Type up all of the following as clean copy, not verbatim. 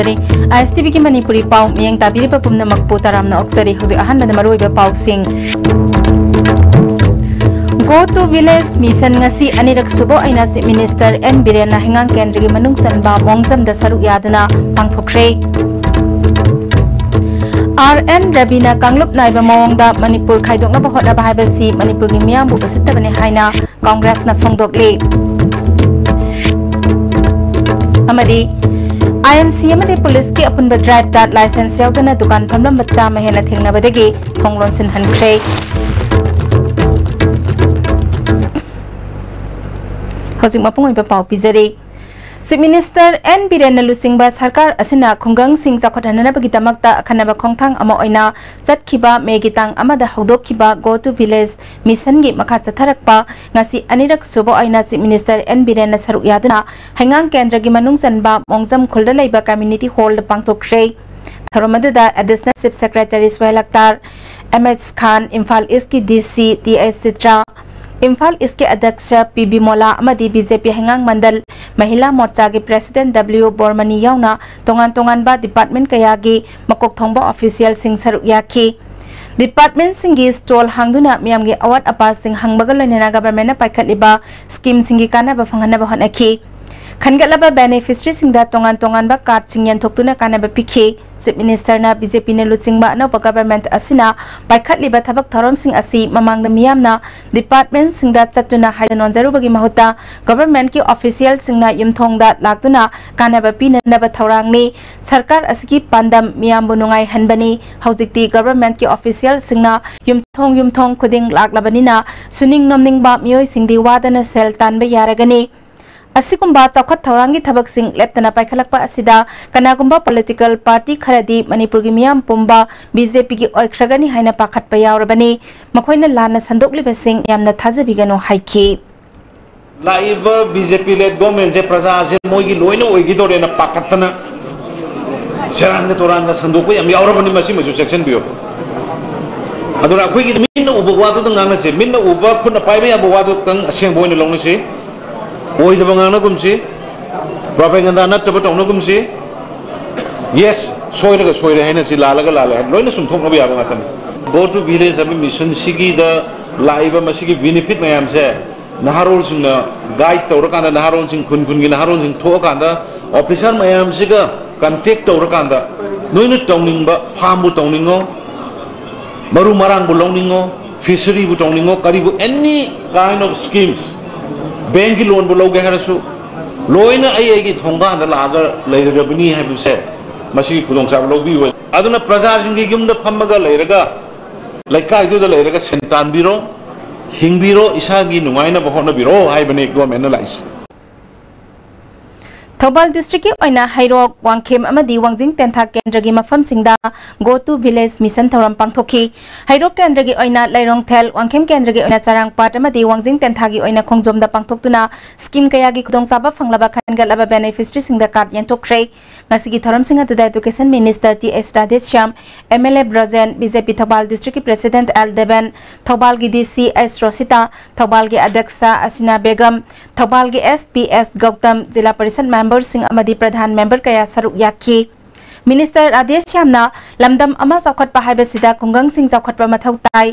ꯊꯝꯖꯔꯤ ISTV की मणिपुरी पाउ मियंग ताबिरिबा पुमनमकपु तरामना ऑक्सरी हजि अहनबद मरुइबा पाउसिंग Go to village mission ngasi anirak subo aina si minister N Birena hingang kendra gi manung sanba mongjam da saru yaduna pangthokre RN Rabina Kanglup naiba mawangda Manipur khaidokna ba hotna ba haiba si Manipur gi miyam bu usittabane haina Congress na phongdokle amadi INC amade police ki apunba drive that license yaudana dukan phamlam bachcha mahena thengna badagi thonglon sin hankhre Hojing mapung iba pau pizari Si Minister N Birena Lusingba Sarkar asina khungang sing jakhodhanana bagi damakta akhanaba khongthang ama oina chatkhiba megitang amada hogdokhiba go to village mission gi makha chatharakpa ngasi anirak subo aina si Minister N Birena saru yaduna hangang kendra gi manung sanba mongjam khulda leiba community hall pangthokre tharomaduda additional chief secretary Swelaktar MS Khan Imphal East ki DC TS Sitra Imphal इसके अध्यक्ष PB मोला अमदी BJP हंगांग मंडल महिला मोर्चा के president W बोरमनी याउना तोंगान तोंगान बा department कयागी मकोक थोंबा official सिंग सरुक याखी department सिंगी stall हांगदुना मियामगे award अपा सिंग हांगबगल लेना government पाइखलिबा scheme सिंगी कानाबा फंगनाबा हनखी खनगलबा beneficiary सिंगदा तोंगान तोंगान बा कार्ड सिंगयन थोक्तुना कानाबा पिखी चीफ मिनिस्टर ना BJP ने लुचिंगबा अनौबा गवर्नमेंट असिना पाइखलिबा थबक थरम सिंग असि ममांगदा मियामना डिपार्टमेंट सिंगदा चतुना हाइदन onjarubagi mahuta गवर्नमेंट की ऑफिशियल सिंगना युमथोंगदा लाक्तुना कानाबा पिननबा थौरांगनी सरकार असकी पांदम मियामबु नुंगाई हनबनी हौजिकती गवर्नमेंट की ऑफिशियल सिंगना युमथोंग खुदिंग लाक्लबनिना सुनिंग नमनिंगबा मियोय सिंगदी वादना सेल तानबा यारगनी असिकुंबा चौखत थौरांगी थबक सिंग लेप्तना पाइखलकपा असिदा कनागुंबा पॉलिटिकल पार्टी खरदी मणिपुर की मियाम पुंबा BJP की ओइख्रगनी हाइना पाखतपा यावरबनी मखोइना लाना संदोकलिबा सिंग यामना थाजबिगनो हाइखी लाइबा BJP लेड गवर्नमेंट से प्रजा से मोइगी लोइनो ओइगी दोरेना पाखतना सेरांग तोरांग संदोकपा याम यावरबनी मसि मजु सेक्शन बियो अदुरा अखोइगी मिन्ना उबा वादो दंगांगसे मिन्ना उबा खुना पाइबा याबा वादो तंग असेंबोइना लौनसे Oi the bangana gumsi, propaganda not to beton gumsi. Yes, soy the soy the henna lalaga lala, loin some talk of Yavatan. Go to village of mission Sigi the live Masiki benefit my am say. Naharons in the guide Torakanda, Naharons in Kunkun, Naharons in Tokanda, officer my am siga can take Torakanda. No in a toning but farm butoningo, Marumarang buloningo, fishery butoningo, Karibu, any kind of schemes. Bank की loan बुलाओ गया है रसू लोइना आई थोंगा अंदर लागर लेरगा बनी है बिसे मसी की खुदों साब लोग भी हुए अदुना प्रजा जिंगी गुमदा फम्मगा लेरगा लाइका इदुदा लेरगा सेंटान बिरो हिंग बिरो इसागी नुंगाइना बहोना बिरो हाई बने government lyase Thobal district ki oina hairok wangkhem amadi wangjing tentha kendra gi mafam singda go to village mission thoram pangthoki hairok kendra gi oina lairong thel wangkhem kendra gi oina charang pat amadi wangjing tentha gi oina khongjom da pangthoktuna scheme kaya gi khudong chaba phanglaba khangalaba beneficiary singda card yentokre ngasi gi thoram singa to education minister TS Radheshyam MLA Brazen BJP Thobal district ki president L Devan Thobal gi DC S Rosita Thobal gi adyaksha Asina Begum Thobal gi SPS Gautam Jila Parishad member Singh अमदी प्रधान member कया सरुक याकी minister राधेश्यामना लमदम अमा चौखटपा हाइबसिदा खुंगंग सिंह चौखटपा मथौ ताई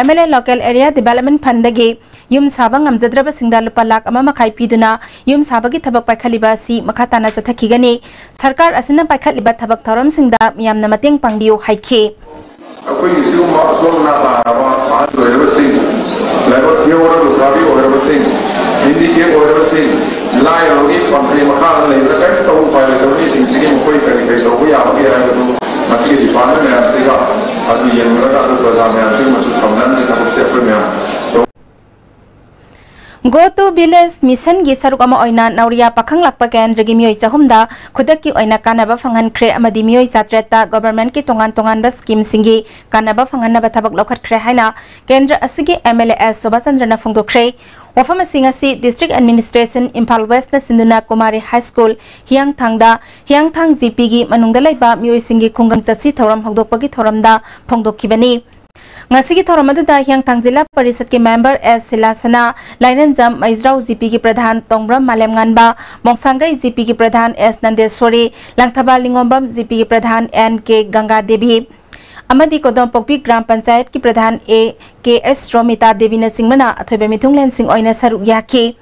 MLA local area development fund दगे युम साबा ngamjadraba singda lupa lakh ama makhai piduna yum sabagi thabak paikhaliba si makhatana chathakigani sarkar asina paikhaliba thabak thoram singda miyamna mateng pangbiu haikhe akoi isiu ma solna pa ba soiraba sing laibo thiora lukabi oraba sing indike oraba sing lai rogi pamri makha leira kai to file rogi sing sing mo koi kai kai to ya agi ra do masti di pana me asiga adi yenra ka to sa me asiga masu samnan ne ka se apre me Go to village mission gi saruk ama oina nauria pakhang lakpa kendra gi mioi chahumda khudak ki oina kanaba phangan khre amadi mioi chatreta government ki tongan tongan ba scheme singi kanaba phangan na bathabak lokhat khre haina kendra asigi MLA S Sobachandra na phongdo khre wafam singa si district administration Imphal West na Sinduna Kumari High School hiang thang GP gi manungda laiba mioi singi khungang chasi thoram hogdokpagi thoramda phongdokhibani ngasi ki thoram adu da hyang thang jila parisad ki member S Silasana Lainanjam Maizrau GP ki pradhan Tongbram Malem Nganba Mongsangai GP ki pradhan S Nandeswari Langthaba Lingombam GP ki pradhan N K Ganga Devi amadi kodom pokpi gram panchayat ki pradhan A K S Romita Devi na singmana athoibe mithunglen sing oina saruk yaki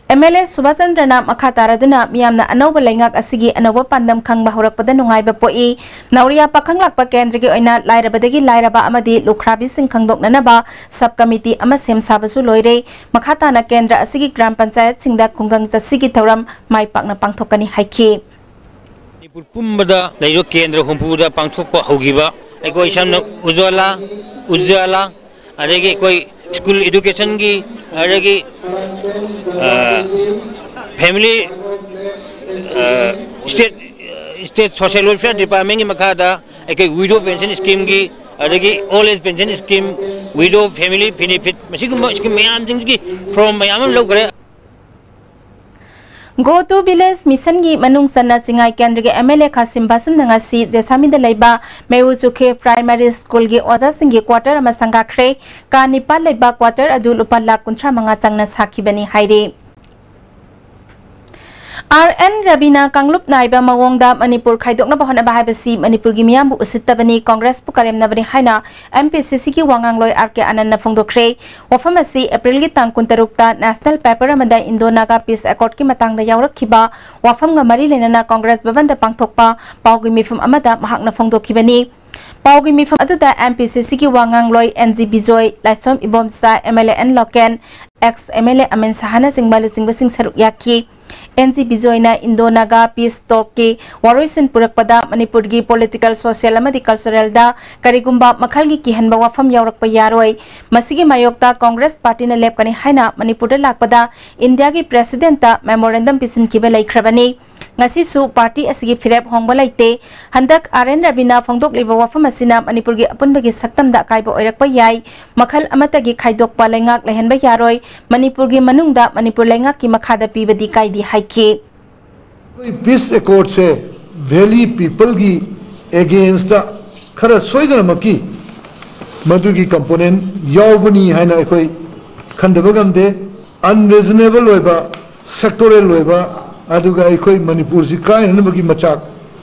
MLA Subhachandra na makataraduna miyamna anauba laingak asigi anauba pandam khangba horakpada nungaiba poi nauria pakhanglakpa kendra gi oina lairabadagi lairaba amadi lukhrabi sing khangdoknanaba subcommittee ama semsabasu loire makhata na kendra asigi gram panchayat singda khungang jasigi thoram mai pakna pangthokani haiki Manipur pumbada lairo kendra humpuda pangthokpa hogiba ekoi samna ujwala adegi ekoi school education ki adegi family state social welfare department ki makada ekoi widow pension scheme ki adegi old age pension scheme widow family benefit masigum scheme mayam jingki from mayam logre Go to village mission gi manung sanna chingai kendra ge MLA Khasim Basum nanga si jesami da leiba meu chukhe primary school gi oja singi quarter ama sanga khre ka nipal leiba quarter adul upalla kuntra manga changna sakhi bani haire RN Rabina Kanglup naiba mawongda Manipur khaidokna bahana bahibasi Manipur gi miyambu usittabani Congress pu karemna bani haina MPCC ki wangang loi RK Ananna phongdokre wafamasi April gi tang 16 ta National Paper amada Indo-Naga Peace Accord ki matangda yaurakhiba wafam ga mari lenana Congress bavanda pangthokpa pawgi mifum amada mahakna phongdokhibani Paugi mifam aduda MPCC ki wangang loi NG Bijoy Laisom Ibomsa MLA N Loken ex MLA Amen Sahana Singbalu Singbasing saruk yaki NG Bijoyna Indo-Naga Peace Talk ki waroisin purakpada Manipur gi political social amadi cultural da karigumba makhal gi kihanba wafam yaurakpa yaroi masigi mayokta Congress party na lepkani haina Manipur da lakpada India gi president ta memorandum pisin kiba laikhrabani ngasi su party asigi firep hongba laite handak RN Rabina phongdok liba wafam asina Manipur gi apunba gi saktam da kaiba oirakpa yai makhal amata gi khaidok pa laingak lehenba yaroi Manipur gi manungda Manipur laingak ki makhada pibadi kaidi haiki Peace Accord se valley people gi against the khara soidana maki madu gi component yaubani haina ekoi khandabagamde unreasonable oiba sectoral oiba aduga ekoi Manipur si kaina nabagi machak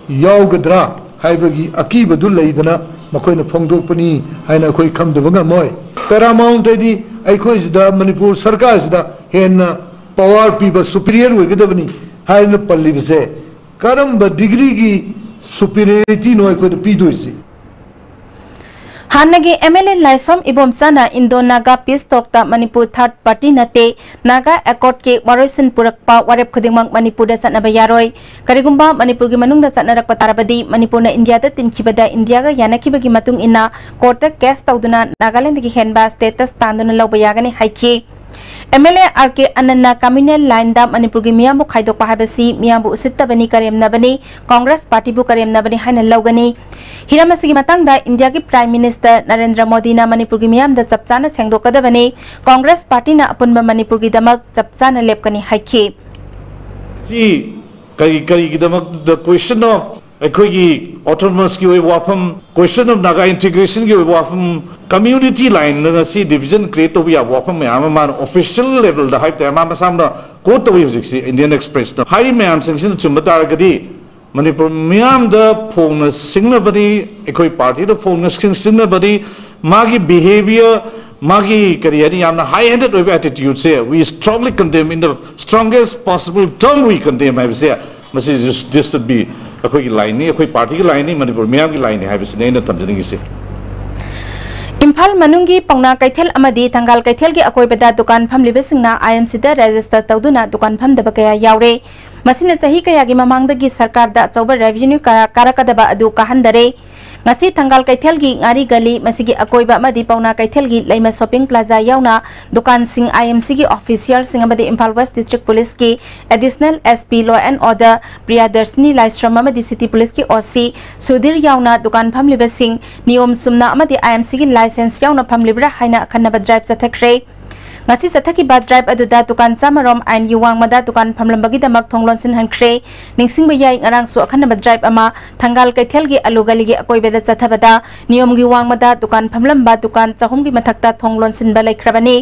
yaugadra haibagi akibadu leidana makoina phongdokpani haina ekoi khamdabaga moi paramount edi ekoi sida Manipur sarkar sida henna power people superior oigadabani haina pallibse karamba degree gi superiority no ekoi pidoisi Hanagi MLA Laisom Ibomsana Indo-Naga Peace Talk ta Manipur third party nate Naga Accord ke waroisin purakpa warep khudingmang Manipur da satnaba yaroi karigumba Manipur gi manung da satnarakpa tarabadi Manipur na India da tinkhibada India ga yanakibagi matung ina court case tawduna Nagaland gi henba status tanduna lawba yagani haiki MLA RK Ananna communal line da Manipur gi miyambu khaidokpa habasi miyambu usittabani karemnabani Congress party bu karemnabani haina lawgani Hiramasigi matangda India ki Prime Minister Narendra Modi na Manipur gi miyam da chapchana sengdokadabani Congress party na apunba Manipur gi damak chapchana lepkani haiki si kari gi damak the question of ekoi autonomous ki wafam question of Naga integration ki wafam community line na si division create to ya wafam man official level da hype ta ma samna ko to si Indian Express na high man sanction chumbatar gadi Manipur miyam da phone signal badi ekoi party da phone signal badi magi behavior magi career yamna high handed attitude say we strongly condemn in the strongest possible term we condemn I say must this should be ekoi line ni ekoi party ki line ni Manipur miyam ki line ni have se na tamjani se Imphal manungi pauna kaithel amadi thangal kaithel gi akoi bada dukan phamlibe singna IMC da register tawduna dukan phamdaba kaya yaure masina chahi kaya gi mamangda gi sarkar da chauba revenue karakadaba adu kahandare ngasi thangal kaithel gi ngari gali masigi akoiba amadi pauna kaithel gi leima shopping plaza yauna dukan sing IMC gi official sing amadi Imphal West District Police ki additional SP Law and Order Priyadarshini Laistram amadi City Police ki OC Sudhir yauna dukan phamlibe sing niyom sumna amadi IMC gi license yauna phamlibra haina khanaba drive chathakre ngasi sathaki ba drive aduda dukan chamarom ain yuwang mada dukan phamlambagi damak thonglon sin hankre ningsing bayai ngarang su akhana ba drive ama thangal kaithel gi alugali gi akoi beda chathabada niyom gi wang mada dukan phamlamba dukan chahum gi mathakta thonglon sin ba laikhrabani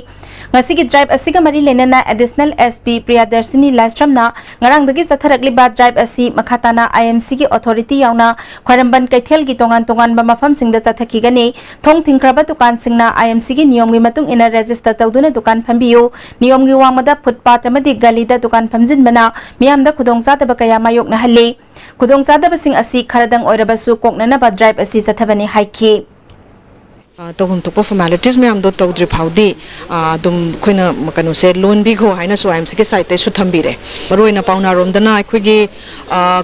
ngasi gi drive asiga mari lenana additional SP Priyadarshini Lastramna ngarang dagi satharakli ba drive asi makhatana IMC gi authority yauna khwaramban kaithel gi tongan tongan ba mafam singda chathaki gani thong thingkraba dukan singna IMC gi niyom gi matung ina register tawduna dukan phambiyu niyom gi wangmada footpath amadi galida dukan phamjin bana miyamda khudong chadaba kaya mayok na halli khudong chadaba sing asi kharadang oirabasu koknana ba drive asi sathabani haiki तोहम तो formalities में हम दो तौद्री फाउदी तुम कोइना मकनो से loan भी हो हाइना सो IMC के साइट सु थंबीरे मरोइना पाउना रोमदना अखोगी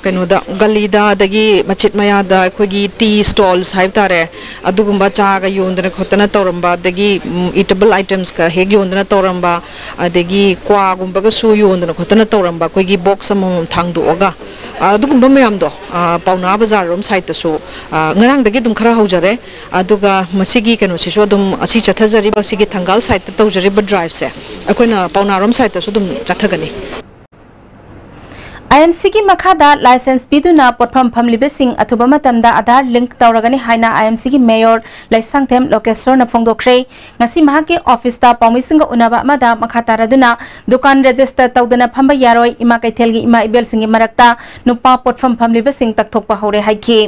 कनो दा गलीदा दगी मचित मयादा अखोगी टी स्टॉल्स हाइब तारे अदुगुंबा चागा योंदना खोतना तौरंबा दगी ईटेबल आइटम्स का हेग योंदना तौरंबा दगी क्वा गुंबा का सु योंदना खोतना तौरंबा कोगी बॉक्स अमम थांगदोगा अदुगुंबा मयाम दो पाउना बाजार रोम साइट सु ngarang dagi dum khara hojare aduga masigi kanu siso dum asi chathajari ba sigi thangal site tawjari ba drive se akoina paunarom site su dum chathagani IMC ki makhada license biduna potpham phamlibe sing athuba matamda Aadhaar link tawragani haina IMC ki mayor Laisangthem Lokeshwar na phongdokre ngasi mahaki office ta pawmisinga unaba amada makhata raduna dukan register tawdana phamba yaroi ima kaithel gi ima ibel singi marakta nupa potpham phamlibe sing takthokpa hore haiki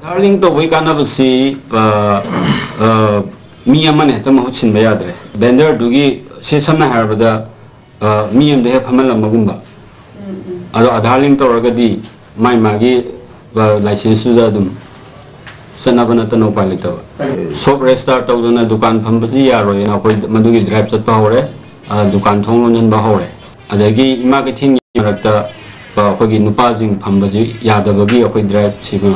Darling to we kana basi mi amane tama huchin bayadre vendor dugi se samna harbada mi am de phamal magumba ado Aadhaar link to ragadi mai magi license su zadum sanabana tano palita shop restart tawdana dukan phambasi yaroi na koi madugi drive chat pa hore dukan thonglon jan ba hore adagi ima ke thing rakta koi gi nupa jing phambasi yadabagi koi drive sima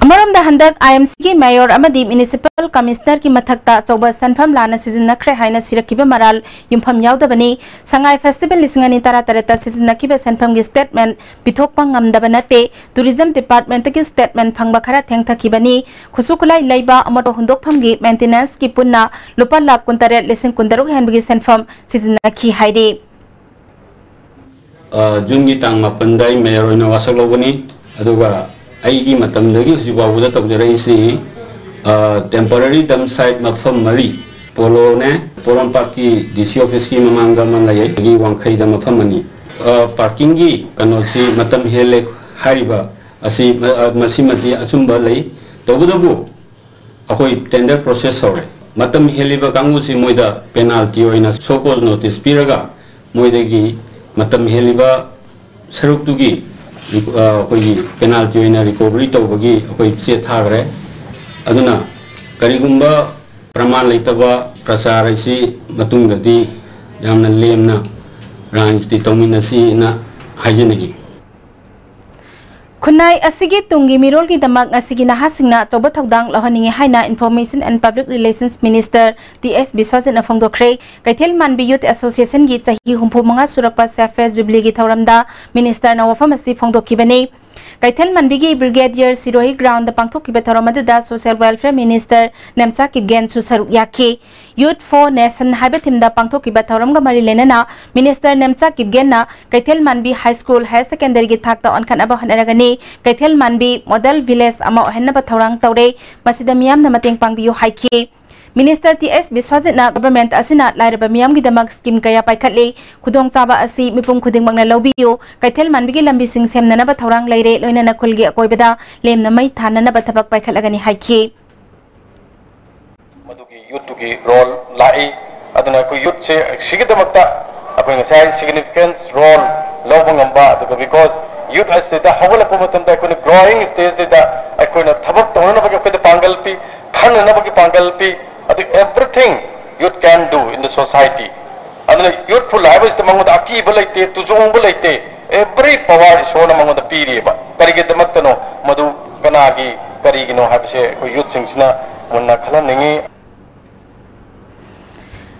Amaram da handak IMC ki mayor amadi municipal commissioner ki mathakta chauba sanfam lana season nakhre haina sirakiba maral yumpham yaudabani sangai festival lisingani tara tareta season nakiba sanfam gi statement pithokpa ngamdaba nate tourism department ki statement phangba khara thengthakibani khusukulai leiba amato hundokpham gi maintenance ki punna lupa lakh kuntare lesing kundaruk hanbagi sanfam season nakhi haide Jungi tang mapandai mayor ina wasak logani aduga aigi matamdagi husibabuda tawjarai si temporary dump site mafam mari polo ne polon park ki DC office ki mamangda manlaye agi wangkhai da mafam mani parking gi kano si matam hele hariba asi masimati asumba lei tawbudabu akoi tender process hore matam heliba kangu si moida penalty oina so cause notice piraga moidagi matam heliba saruk tugi koi penalty oina recovery tawbagi koi se thagre aduna karigumba praman leitaba prasar isi matungdadi yamna lemna ranjti tominasi na hajinagi Kunai asigi tungi mirol ki damak asigi nahasingna choba thodang lahaningi haina Information and Public Relations Minister TS Biswajan na phongdokre kaithel manbi youth association gi chahi humpu manga surakpa safe jubilee gi thoramda minister na wafam asi phongdokibani kaithel manbi gi brigadier Sirohi ground da pangthokiba thoramadu da social welfare minister Nemcha Kipgen su saru yakhi Youth for Nation haiba thimda pangthokiba thoramga mari lenana minister Nemcha Kipgen na kaithel manbi high school high secondary gi thakta onkan aba hanaragani kaithel manbi model village ama henna thorang tawre masida miyam na mateng pangbiyu haiki Minister TS Biswajan na government asina lairaba miyam gi damak scheme kaya paikhatli khudong chaba asi mipum khuding mangna lobiyu kaithel manbi gi lambi sing semna na ba thorang leire loina na khulgi akoibada lemna mai thana na ba thabak paikhatlagani haiki madugi youth ki role lai aduna ko youth se sigidamakta apoi ngasai significant role lobangamba because youth as da hawala pumatam da ko growing stage da ko na thabak tona ba ko da pangal pi khan na ba ki pangal pi everything youth can do in the society aduna youthful lives the mangoda aki balaite tujong balaite every power show na mangoda piri ba karige damakta no madu kanagi karigino habse ko youth singsina munna khala ningi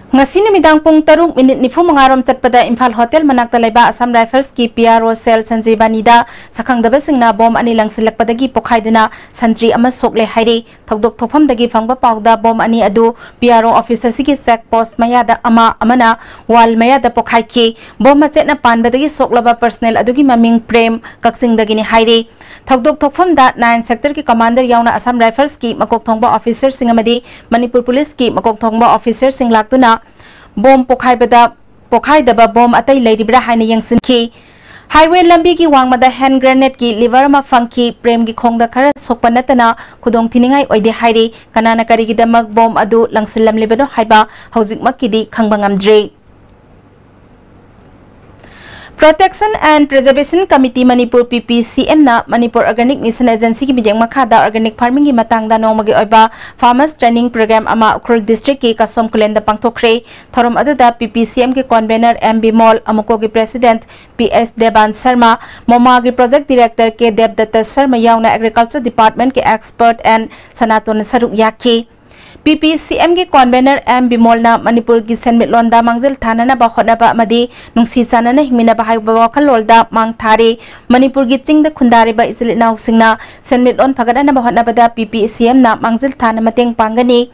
ngasi numidang pung 3:45 chatpada Imphal Hotel manakta laiba Assam Rifles ki PRO cell Sanjeevani da sakhangdaba singna bom ani langsilakpadagi pokhaiduna santri ama sokle hairi thokdok thopam dagi phangba pawda bom ani adu PRO officer sigi check post mayada amana wall mayada pokhai ki bom machetna panbadagi soklaba personnel adugi maming prem kaksing dagi ni hairi thokdok thopam da 9 sector ki commander yauna Assam Rifles ki makok thongba officer singamadi Manipur police ki makok thongba officer sing laktuna bom pokhaidaba bom atai leiribra haina yangsinki highway lambi ki wangmada hand grenade ki liver ma fangki prem gi khongda khara sokpa natana khudong thiningai oide hairi kanana kari gi damak bom adu langsilam lebado haiba hojik makidi khangbangam Protection and Preservation Committee Manipur PPCM na Manipur Organic Mission Agency ki bijang makhada organic farming gi matangda nongmagi oiba farmers training program ama Ukrul district ki kasom kulenda pangthokre thorom aduda PPCM ki convener MB Mall amuko gi president PS Deban Sharma moma gi project director ke Devdatta Sharma yauna agriculture department ke expert and Sanaton Sarup yaki PPCM के convener M Bimol na Manipur की senmit londa mangjil thana na ba khona ba amadi nungsi sana na himina ba hai ba wakal lolda mang thare Manipur की चिंग the खुंदारे बा इसलिए now सिंगना senmit lon phagada na ba khona ba da PPCM na mangjil thana mateng pangani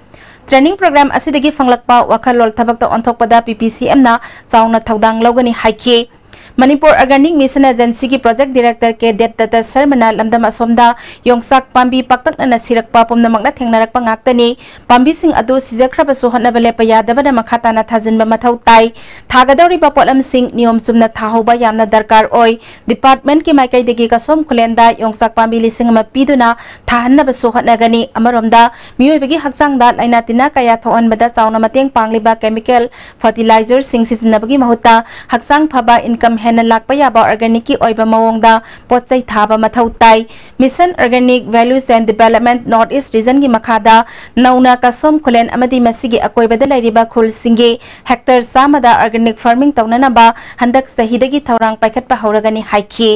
training program asidagi fanglakpa wakal lol thabak ta onthok pada PPCM na chauna thodang logani haiki Manipur Organic Mission Agency की project director के Devdatta Sharma na lamdam asomda yongsak pambi paktak na nasirakpa pumnamakna thengnarakpa ngaktani pambi sing adu sijakraba su hotnaba lepa yadaba na makhata na thajinba mathau tai thagadori ba potlam sing niyom sumna thahoba yamna darkar oi department ki maikai degi ka som khulenda yongsak pambi lising ma piduna thahanna ba su hotnagani amaromda miyoi hakchang da laina tina kaya thoan bada chauna mateng pangliba chemical fertilizer sing sisinabagi mahuta hakchang phaba income hena lakpa yaba organic ki oiba mawongda pochai thaba mathau tai mission organic values and development north east region gi makhada nauna kasom khulen amadi masigi akoibada lairiba khul singi hectare samada organic farming taunana ba handak sahidagi thaurang paikhat pa hauragani haiki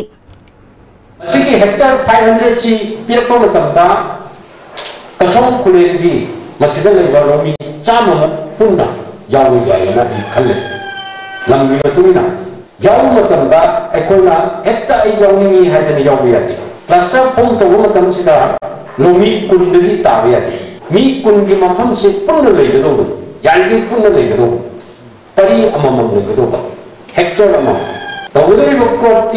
masigi hectare 500 chi pirpa matamda kasom khulen gi masida laiba romi chama punna yawi yayana di khalle lambi batuna yaw matamda ekona hekta ai yawni haidani yawiyati cluster form to matamsida lomi kundagi tabiyati mi kungi mafam se punna leigado yalgi punna leigado tari amamam leigado hectare amam tawdari crop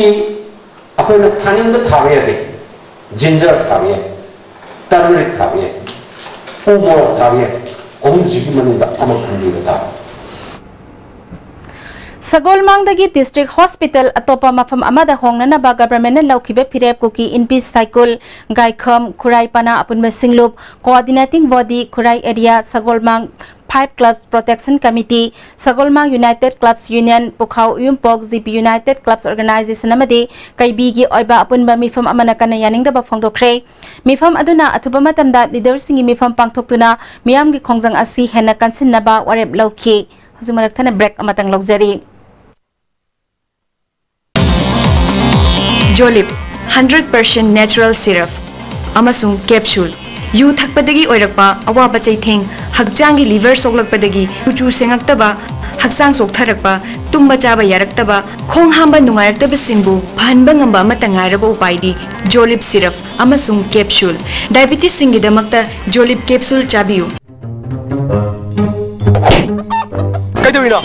apna thanin da thabiyati ginger thabiya turmeric thabiya umor thabiya omjigi manida amakhandi da Sagolmangdagi district hospital atopa mafam amada hongnana ba government na laukibe phirep kuki in peace cycle gaikham khurai pana apunba singlup coordinating body khurai area Sagolmang 5 clubs protection committee Sagolmang United Clubs Union Pukhau Yumpok GP United Clubs organization amadi kaibi gi oiba apunba mifam amana kana yaningda ba phongdokre mifam aduna atuba matamda leader singi mifam pangthoktuna miyam gi khongjang asi hena kansinna ba warep lauki hujumarak thana break amatang logjari Jolip 100% natural syrup amasung capsule yu thakpadagi oirakpa awaba chaitheng hakjangi liver soklakpadagi chuchu sengaktaba haksang soktharakpa tumba chaba yaraktaba khong hamba nungairaktaba singbu phanba ngamba amata ngairaba upaidi Jolip syrup amasung capsule diabetes singidamakta Jolip capsule chabiyu kaidowina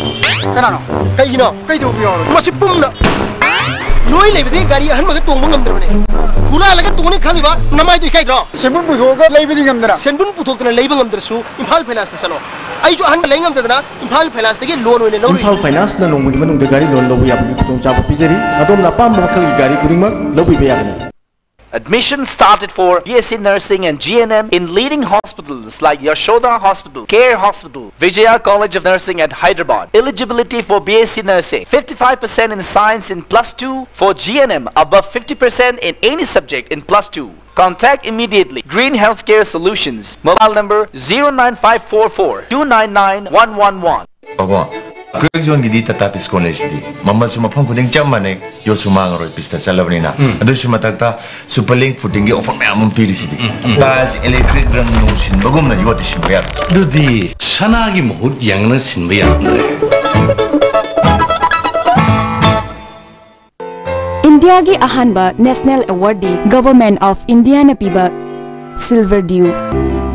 kanano kaigino kaidobiyo masipumna Noi lebedi gari ahan maga tong mangam drone khula laga tongni khaliba namai doi kaidro senbun puthok leibedi ngamdara senbun puthok tana leiba ngamdrasu Imphal Finance ta chalo ai jo ahan leingam tadana Imphal Finance tagi loan oine lori Imphal Finance na nongmudi manung de gari loan lobu yabni putong chaba pijeri adom na pam makal gari kuringma lobu bayagni Admission started for BSc Nursing and GNM in leading hospitals like Yashoda Hospital, Care Hospital, Vijaya College of Nursing at Hyderabad. Eligibility for BSc Nursing, 55% in Science in +2, for GNM above 50% in any subject in +2. Contact immediately Green Healthcare Solutions, mobile number 09544 299 111. Baba, Quick zone gidi tata pis college di. Mamal suma phang kuding cham mane yor suma ngaroi pis ta salabni na. Adu suma takta superlink footing gi offer me amum piri sidi. Tas electric rang no sin bagum na yot sin bayar. Dudi sana gi mohut yang na sin bayar. India gi ahanba National Award di Government of India na piba Silver Dew.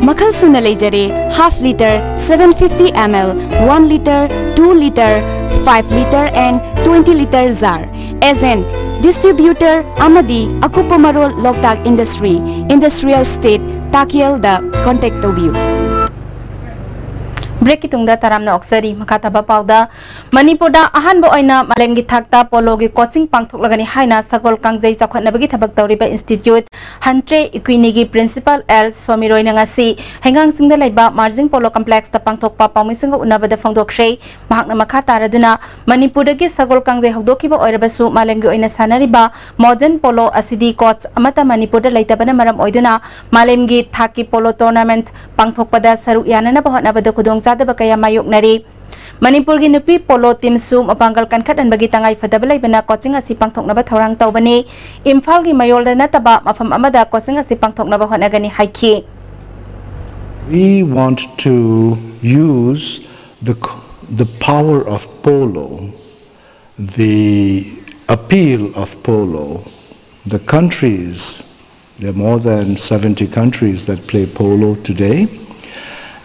Makhal suna lejare half liter, 750 ml, 1 liter, 2 liter, 5 liter and 20 liter jar. As an distributor amadi akupa marol Loktak Industry, Industrial State, Takiel da contact to view. Break itungda taramna oksari makataba pauda Manipurda ahanbo oina malemgi thakta pologi coaching pangthok lagani haina sagol kangjai chakhotnabagi thabak tawriba institute hantre equinigi principal L Somiroi ngasi hengang singda laiba marjing polo complex ta pangthok pa pawmisinga unabada phangdoksrei mahakna makha taraduna Manipurdagi sagol kangjai hokdokiba oirabasu malemgi oina sanariba modern polo asidi coach amata Manipurda laitabana maram oiduna malemgi thaki polo tournament pangthokpada saru yanana bahotnabada kudong Kaya mayok nari Manipur gi nupi polo team su mapanggal kan khadan bagi tangai fadabalai bana coaching asi pangthok na ba thorang tawbani Imphal gi mayol da nataba mafam amada coaching asi pangthok na ba honagani haiki. We want to use the power of polo, the appeal of polo, the countries, there are more than 70 countries that play polo today.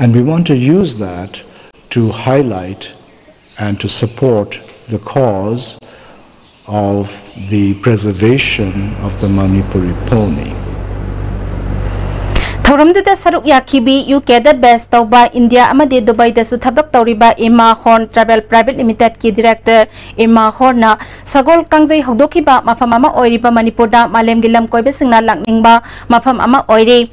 And we want to use that to highlight and to support the cause of the preservation of the Manipuri pony. Thoramdida saruk yakibi UK da best tawba India amadi Dubai da su thabak tawriba Emma Horn Travel Private Limited ki director Emma Horn na sagol kangjai hokdokiba mafam ama oiriba Manipurda malem gilam koibe singna lakningba mafam ama oiri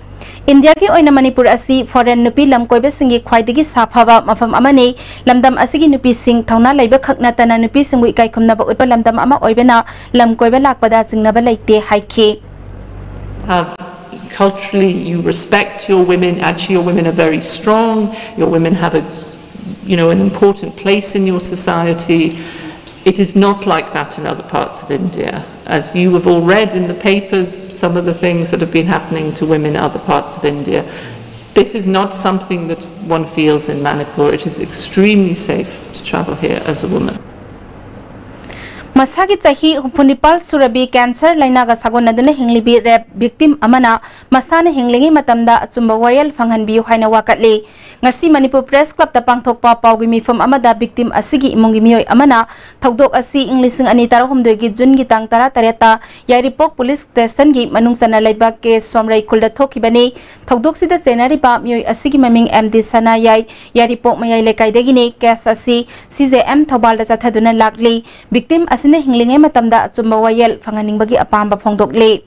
India ki oina Manipur asi foreign nupi lam koibe singi khwaidigi saphaba mafam amani lamdam asigi nupi sing thauna laiba khakna tana nupi singui kai khumna ba utpa lamdam ama oibena lam koibe lakpada singna ba laite haiki. Culturally, you respect your women. Actually, your women are very strong. Your women have an important place in your society. It is not like that in other parts of India. As you have all read in the papers, some of the things that have been happening to women in other parts of India. This is not something that one feels in Manipur. It is extremely safe to travel here as a woman. Masagi tahi Punipal Surabi cancer lainaga sagonaduna hinglibi rep victim amana masana hinglingi matamda achumba wayal phanghan biu haina wakatli ngasi Manipur Press Club ta pangthokpa pawgi mifam amada victim asigi imungi mioi amana thokdok asi inglising ani tarahumdoi gi jun gi tang tara tareta Yairipok police station gi manungsana laiba ke somrai khulda thokibani thokdok sida chenari ba mioi asigi maming MD sana yai Yairipok mayai lekai degini case asi CJM thobal da chathaduna lakli victim asine hinglingai matamda achumba wayel phanganing bagi apamba phongdokle.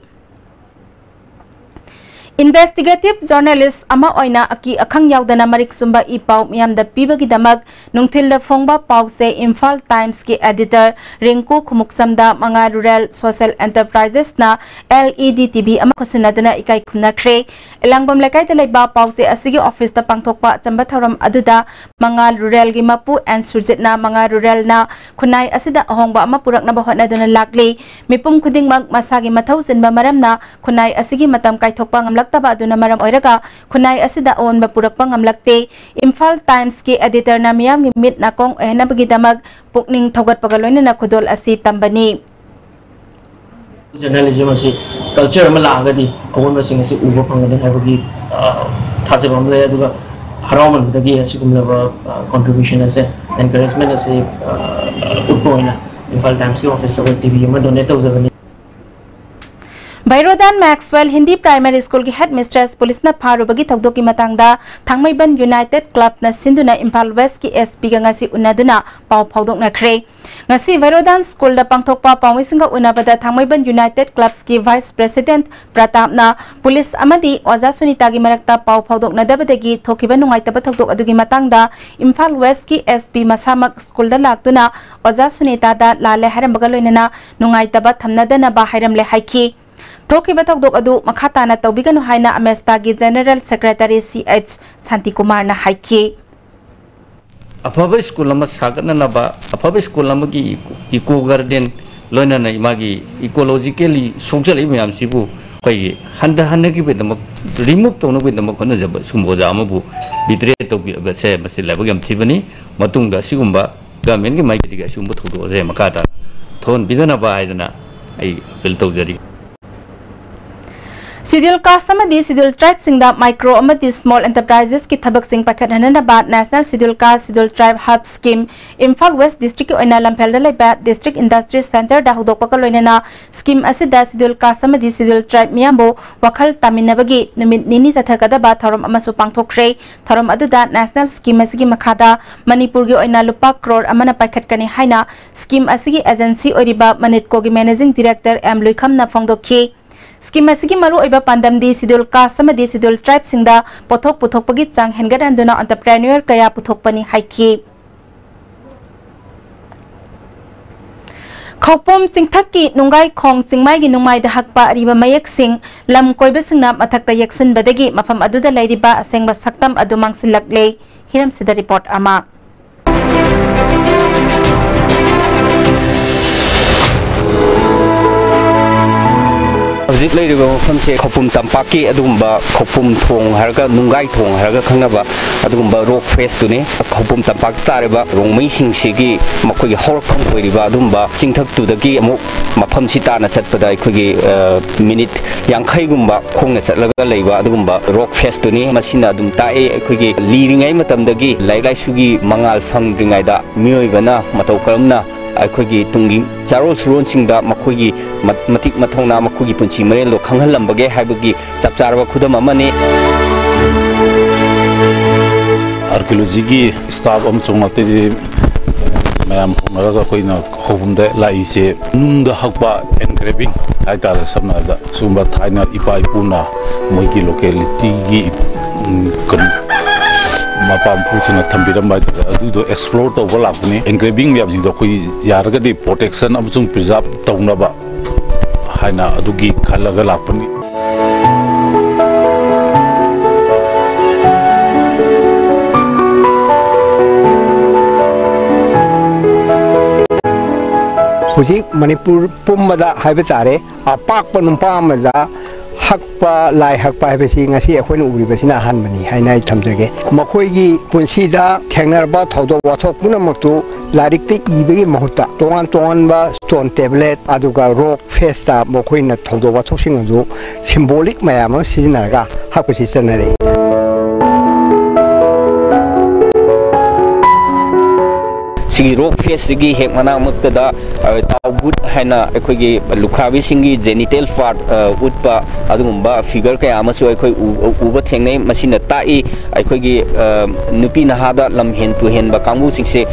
Investigative journalist ama oina aki akhang yaudana marik sumba I pau miyamda pibagi damak nungthilda phongba pau se Imphal Times ki editor Rinku Khumuksamda manga rural social enterprises na LED TV ama khosinaduna ikai khumna khre elangbam lekai ta leiba pau se asigi office ta pangthokpa chamba thoram aduda manga rural gi mapu and surjit na manga rural na khunai asida ahongba ama purakna ba hotnaduna lakli mipum khuding mag masagi mathau sinba maramna khunai asigi matam kai thokpa ngamlak taba aduna maram oiraga khunai asida on ba purakpa ngamlakte Imphal Times ki editor na miyam gi mit na kong ehna bagi damag pukning thogat pagaloina na khudol asi tambani journalism asi culture ma lagadi awon ba sing asi uba phangani habagi thajabam le aduga haraman dagi asi kumlaba contribution ase encouragement ase utpoina Imphal Times ki office of TV ma donate tawjabani Bairodan Maxwell Hindi Primary School ki headmistress police na pharubagi thokdoki matangda Thangmaiban United Club na sinduna Imphal West ki SP ga ngasi unaduna pau phaudok na khre ngasi Bairodan School da pangthokpa pawmisinga unabada Thangmaiban United Clubs ki Vice President Pratap na police amadi Oja Sunita gi marakta pau phaudok na dabadagi thokiba nungaitaba thokdok adugi matangda Imphal West ki SP masamak school da laktuna Oja Sunita da lale harambaga loinana nungaitaba thamnadana ba hairamle haiki Toki batak dok adu makata na taubigano haina Amesta gi General Secretary CH Santi Kumar na haiki. अफब school सागनबा अफब school की eco garden लोनना मागी ecologically सोचल मैमसीबू कई हंद हंदगी remove तौनबदम होनजब सुमोजा Bidre तौबसे लाइब थीबनी government की माइक थोड़े मकाता थोन बिदनब appeal तौजरी Schedule caste amadi schedule tribe singda micro amadi small enterprises ki thabak sing pakhathanana ba national schedule caste schedule tribe hub scheme Imphal West district oina lampel da laiba district industry center da hudok pakal loinana scheme asida schedule caste amadi schedule tribe miyambo wakhal taminabagi numit nini sathakada ba thorom amasu pangthokre thorom aduda national scheme asigi makhada Manipur gi oina lupa crore amana pakhatkani haina scheme asigi agency oriba manitko gi managing director M Luikham na phongdokhi Scheme asigi maru oiba pandamdi schedule caste amadi schedule tribe singda pothok puthokpagi chang hengadanduna entrepreneur kaya puthokpani haiki Khopom singthaki nungai khong singmai gi nungmai da hakpa ariba mayak sing lam koiba singna mathakta yaksin badagi mafam aduda lairiba asengba saktam adu mangsilaklei hiram sida report ama Hojik lai riba mafam se khopum tampaki adugumba khopum thong harga nungai thong harga khangaba adugumba rock face tune khopum tampak tareba rongmai sing sigi makoi hor kham koiriba adugumba chingthak tu dagi amuk mafam sita na chatpada aikogi minute yankhai gumba khongna chatlaga leiba adugumba rock face tune masina adum tae aikogi liringai matam dagi lailai sugi mangal phangringai da mioibana matau karamna अखोगी Tungi चारोल सुरोन सिंगदा मखोगी मतिक मथौना मखोगी पुंची मरे लो खंगहल लंबगे हाइबगी चपचारबा खुदम अमने archaeology की staff अमचोंगते ma'am होनरगा कोइना होबुमदे लाइसे नुंगदा हकबा एनग्रेविंग हाइतार समनादा सुंबा थाइना इपा इपुना मोइगी लोकेलिटी की मपाम पुचना थंबिरम अदुदो एक्सप्लोर तौब लापने एनग्रेविंग मैमसिंदो कोई यारगदी प्रोटेक्शन अमसुंग प्रिजर्व तौनबा हाइना अदुगी खलगा लापने हुजिक मणिपुर पुम्मदा हाइबे तारे अपाकपा नुपामदा हकपा लाइ हकपा हाइबेसी ngasi अखोइन उरिबसिना हानबनी हाइना थमजगे मखोइगी पुंसीदा थेंगरबा थौदो वाथोक पुनमक्तु लारिकते इबेगी महत्ता तोंगान तोंगानबा स्टोन टेबलेट अदुगा रॉक फेसता मखोइना थौदो वाथोकसिंग अदु सिम्बोलिक मयाम सिजनरगा हकपसि चनरे सिगी रोक फेस सिगी हेक मना मक्तदा ताउबुट हैना अखोगी लुखाबी सिंगी जेनिटल पार्ट उटपा अदुगुम्बा फिगर कया अमसु अखोई उबा थेंगनै मसिना ताई अखोगी नुपी नहादा लमहेन तुहेन बा कांगु सिंगसे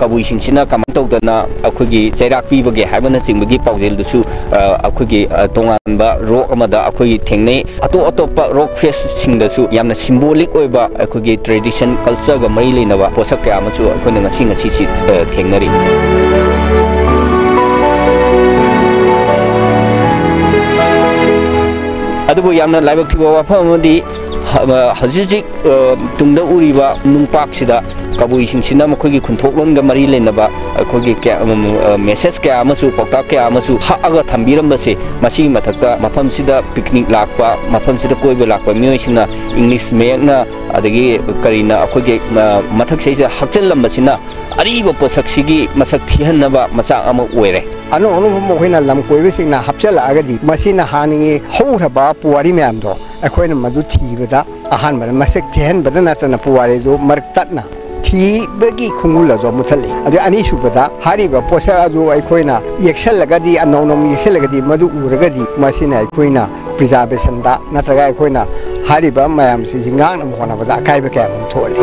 कबुई सिंगसिना कमतौदना अखोगी चैराक पीबगे हाइबना चिंगबगी पाउजेल दुसु अखोगी तोंगानबा रोक अमदा अखोगी थेंगनै अतो अतोपा रोक फेस सिंगदसु यामना सिम्बोलिक ओइबा अखोगी ट्रेडिशन कल्चर गा मरी लेनबा पोसक कया अमसु अखोने ngasi ngasi si थेंगनरी अदुबो यामना लाइबक थिबा वाफामदी हजिजिक तुंगदा उरिबा नुंगपाकसिदा कबुई सिंगसिना मखोगी खुंथोकलोनगा मरी लेनबा अखोगी मेसेज क्या अमसु पौताक क्या अमसु हागा थंबिरमबसे मसी मथक्ता मफमसिदा पिकनिक लाकपा मफमसिदा कोइबे लाकपा मियोइसिना इंग्लिश मेयना अदगी करीना अखोगी मथक्सेजे हक्चललमबसिना अरीबो पोसक्सिगी मसक थिहनबा मचा अम ओइरे अनु अनु मखोइना लम कोइबेसिंगना हपचलागदी मसिना हानिगे हौरबा पुवारी म्यामदो अखोइना मदु थीबदा अहानबा मसक थिहनबदा नतना पुवारी दो मरततना थीबगी खुंगुलदो मुथली अदु अनिसुबदा हारिबा पोसा अदु अखोइना येक्सलगदी अनौनम येक्सलगदी मदु उरगदी मसिना अखोइना प्रिजर्वेशन दा नत्रगा अखोइना हारिबा मयाम सिंगांग नमोनबदा अकाइबा कयाम थोली